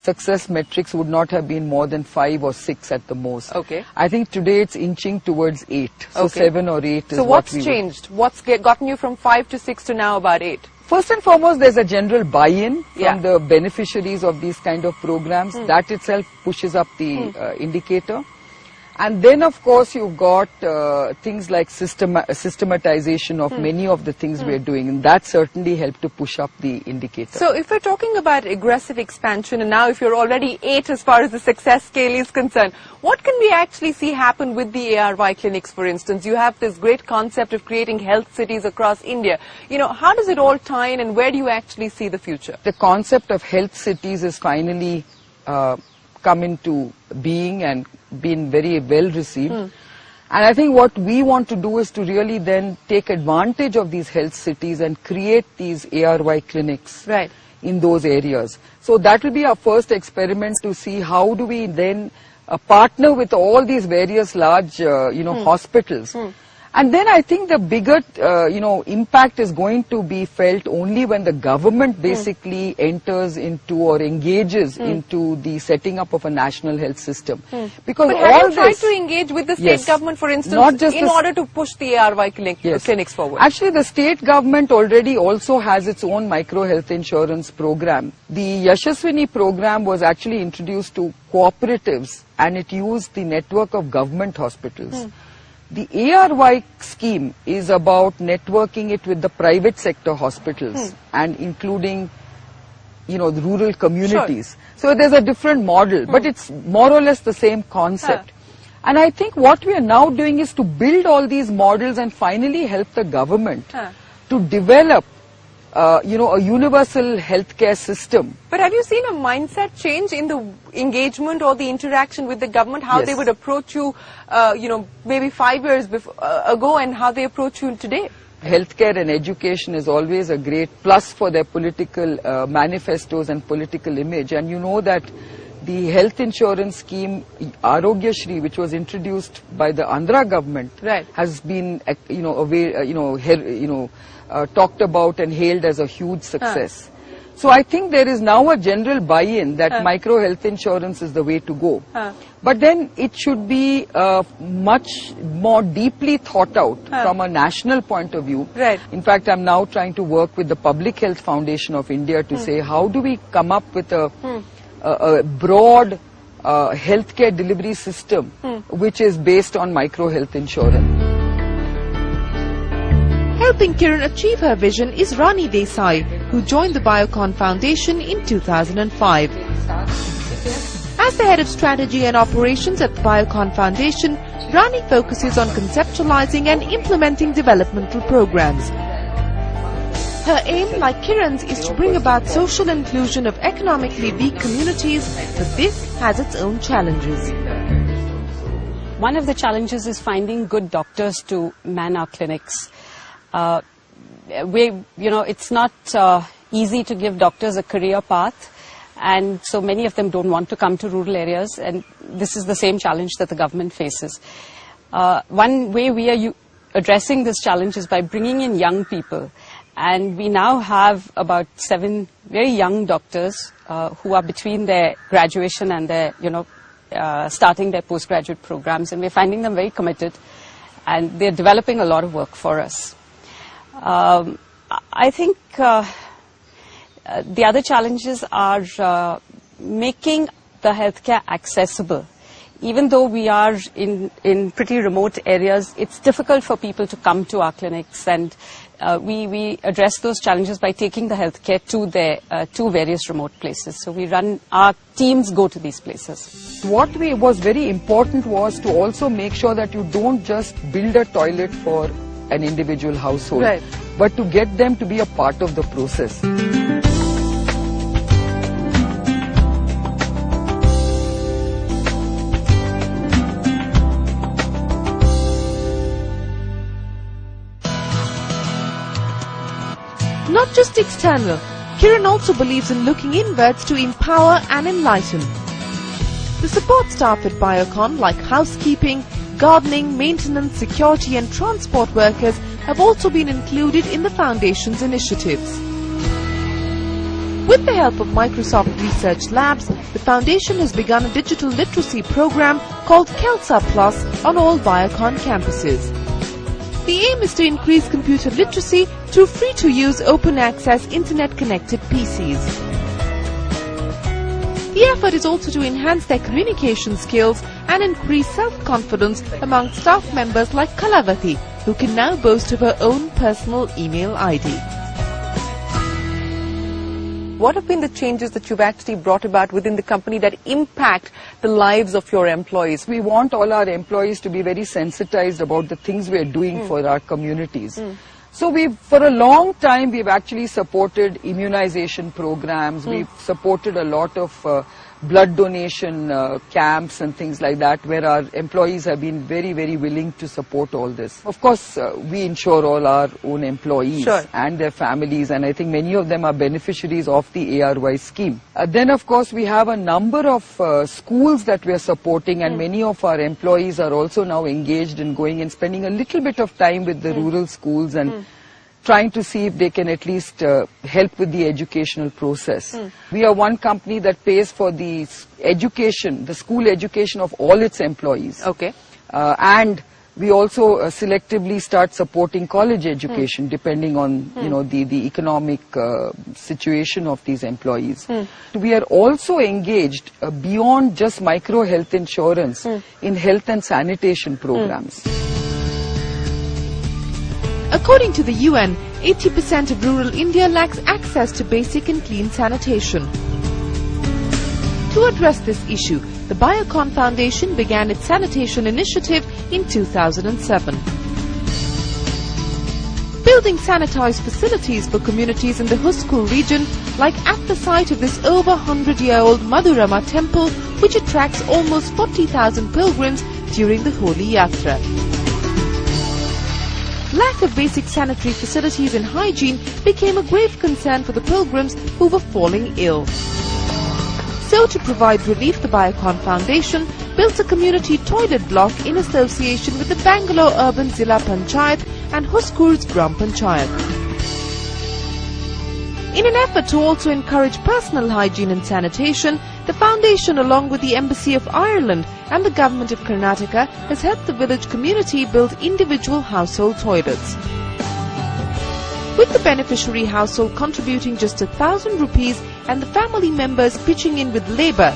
success metrics would not have been more than 5 or 6 at the most. Okay. I think today it's inching towards 8. So Okay. 7 or 8 is So what what's we changed? What's gotten you from 5 to 6 to now about 8? First and foremost, there's a general buy-in from Yeah. the beneficiaries of these kind of programs. That itself pushes up the indicator. And then, of course, you've got things like systematization of many of the things we're doing. And that certainly helped to push up the indicator. So if we're talking about aggressive expansion, and now if you're already 8 as far as the success scale is concerned, what can we actually see happen with the ARY clinics, for instance? You have this great concept of creating health cities across India. You know, how does it all tie in, and where do you actually see the future? The concept of health cities is finally come into being and been very well received. And I think what we want to do is to really then take advantage of these health cities and create these ARY clinics Right. in those areas. So that will be our first experiment to see how do we then partner with all these various large, hospitals. And then I think the bigger, impact is going to be felt only when the government basically enters into or engages into the setting up of a national health system. Because But all have you tried this, to engage with the state Yes. government, for instance, Not just in the order to push the ARY clinics forward? Actually, the state government already also has its own micro health insurance program. The Yashaswini program was actually introduced to cooperatives, and it used the network of government hospitals. The ARY scheme is about networking it with the private sector hospitals and including, the rural communities. So there's a different model, but it's more or less the same concept. And I think what we are now doing is to build all these models and finally help the government to develop, a universal healthcare system. But have you seen a mindset change in the engagement or the interaction with the government, how Yes. they would approach you, maybe 5 years ago, and how they approach you today? Healthcare and education is always a great plus for their political manifestos and political image. And you know that the health insurance scheme, Arogya Shri, which was introduced by the Andhra government, Right. has been, talked about and hailed as a huge success. So I think there is now a general buy-in that micro health insurance is the way to go. But then it should be much more deeply thought out from a national point of view. Right. In fact, I'm now trying to work with the Public Health Foundation of India to say how do we come up with a broad healthcare delivery system which is based on micro health insurance. Helping Kiran achieve her vision is Rani Desai, who joined the Biocon Foundation in 2005. As the head of strategy and operations at the Biocon Foundation, Rani focuses on conceptualizing and implementing developmental programs. Her aim, like Kiran's, is to bring about social inclusion of economically weak communities, but this has its own challenges. One of the challenges is finding good doctors to man our clinics. It's not easy to give doctors a career path, and so many of them don't want to come to rural areas, and this is the same challenge that the government faces. One way we are addressing this challenge is by bringing in young people, and we now have about 7 very young doctors who are between their graduation and their, starting their postgraduate programs, and we're finding them very committed, and they're developing a lot of work for us. I think the other challenges are making the healthcare accessible. Even though we are in pretty remote areas, it's difficult for people to come to our clinics, and we address those challenges by taking the healthcare to various remote places. So our teams go to these places. What was very important was to also make sure that you don't just build a toilet for an individual household, Right. but to get them to be a part of the process. Not just external, Kiran also believes in looking inwards to empower and enlighten. The support staff at Biocon, like housekeeping, gardening, maintenance, security and transport workers, have also been included in the Foundation's initiatives. With the help of Microsoft Research Labs, the foundation has begun a digital literacy program called KELSA Plus on all Biocon campuses. The aim is to increase computer literacy through free-to-use open-access internet-connected PCs. The effort is also to enhance their communication skills and increase self-confidence among staff members like Kalavati, who can now boast of her own personal email ID. What have been the changes that you've actually brought about within the company that impact the lives of your employees? We want all our employees to be very sensitized about the things we are doing for our communities. So for a long time, we've actually supported immunization programs. We've supported a lot of blood donation camps and things like that, where our employees have been very, very willing to support all this. Of course, we insure all our own employees and their families, and I think many of them are beneficiaries of the ARY scheme. Then, of course, we have a number of schools that we are supporting, and many of our employees are also now engaged in going and spending a little bit of time with the rural schools and trying to see if they can at least help with the educational process. We are one company that pays for the education, the school education of all its employees. Okay. And we also selectively start supporting college education depending on the economic situation of these employees. We are also engaged beyond just micro health insurance in health and sanitation programs. According to the UN, 80% of rural India lacks access to basic and clean sanitation. To address this issue, the Biocon Foundation began its sanitation initiative in 2007. Building sanitized facilities for communities in the Huskul region, like at the site of this over 100-year-old Madhurama temple, which attracts almost 40,000 pilgrims during the Holy Yatra. Lack of basic sanitary facilities and hygiene became a grave concern for the pilgrims who were falling ill. So, to provide relief, the Biocon Foundation built a community toilet block in association with the Bangalore Urban Zilla Panchayat and Huskur's Gram Panchayat. In an effort to also encourage personal hygiene and sanitation, the foundation, along with the Embassy of Ireland and the Government of Karnataka, has helped the village community build individual household toilets. With the beneficiary household contributing just 1,000 rupees and the family members pitching in with labour,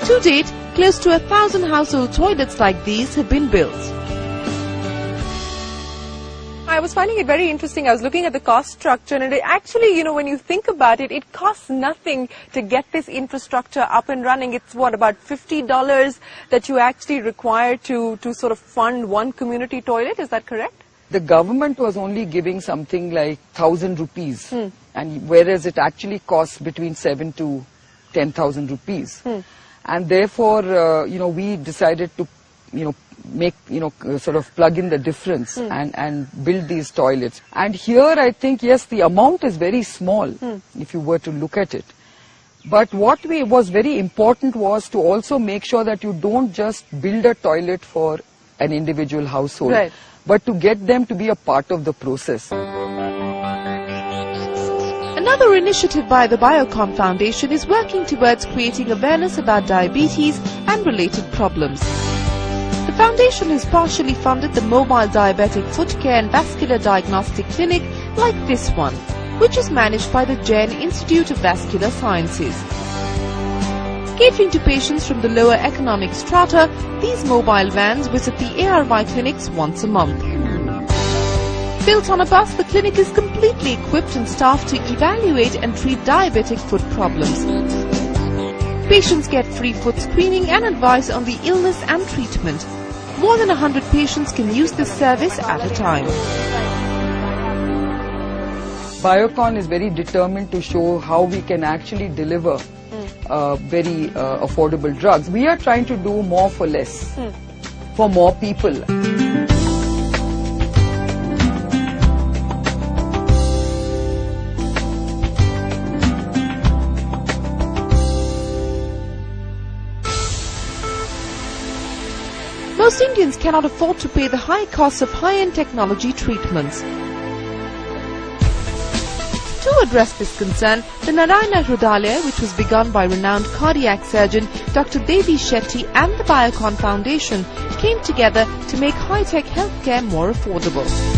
to date, close to 1,000 household toilets like these have been built. I was finding it very interesting. I was looking at the cost structure, and it actually, when you think about it, it costs nothing to get this infrastructure up and running. It's what, about $50 that you actually require to sort of fund one community toilet. Is that correct? The government was only giving something like 1,000 rupees, and whereas it actually costs between 7 to 10,000 rupees. And therefore, we decided to, make, sort of plug in the difference and build these toilets. And here I think, yes, the amount is very small if you were to look at it. But what was very important was to also make sure that you don't just build a toilet for an individual household, but to get them to be a part of the process. Another initiative by the Biocon Foundation is working towards creating awareness about diabetes and related problems. The foundation has partially funded the mobile diabetic foot care and vascular diagnostic clinic like this one, which is managed by the Jain Institute of Vascular Sciences. Catering to patients from the lower economic strata, these mobile vans visit the ARY clinics once a month. Built on a bus, the clinic is completely equipped and staffed to evaluate and treat diabetic foot problems. Patients get free foot screening and advice on the illness and treatment. More than 100 patients can use this service at a time. Biocon is very determined to show how we can actually deliver very affordable drugs. We are trying to do more for less, for more people. Most Indians cannot afford to pay the high costs of high-end technology treatments. To address this concern, the Narayana Hrudayalaya, which was begun by renowned cardiac surgeon Dr. Devi Shetty and the Biocon Foundation, came together to make high-tech healthcare more affordable.